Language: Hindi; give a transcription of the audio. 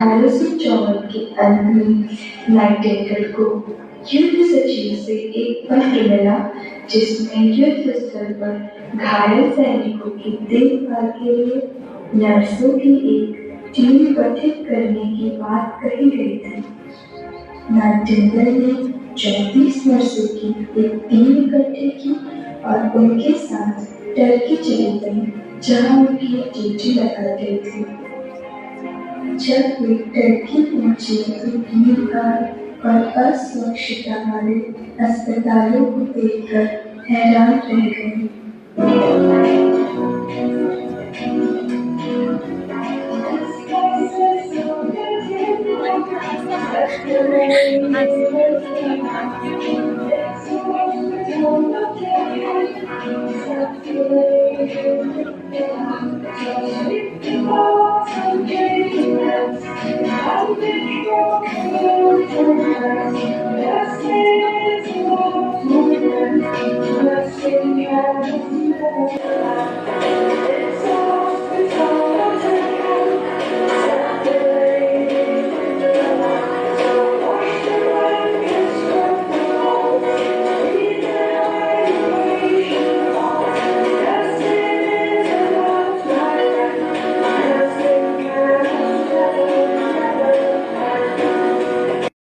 आलसी चौवन के अंत में नाइटिंगेल को युद्ध सचिव से एक पत्र मिला जिसमें युद्ध स्थल पर घायल सैनिकों की देखभाल के लिए नर्सों की एक टीम गठित करने की बात कही गई थी। नाइटिंगेल ने 34 नर्सों की एक टीम इकट्ठी की और उनके साथ टर्की चली गई जहां उनकी ड्यूटी लगाई गई थी। जब वे टर्की पहुंचे तो भीड़-भाड़ और अस्वच्छता वाले अस्पतालों को देखकर हैरान रह गए।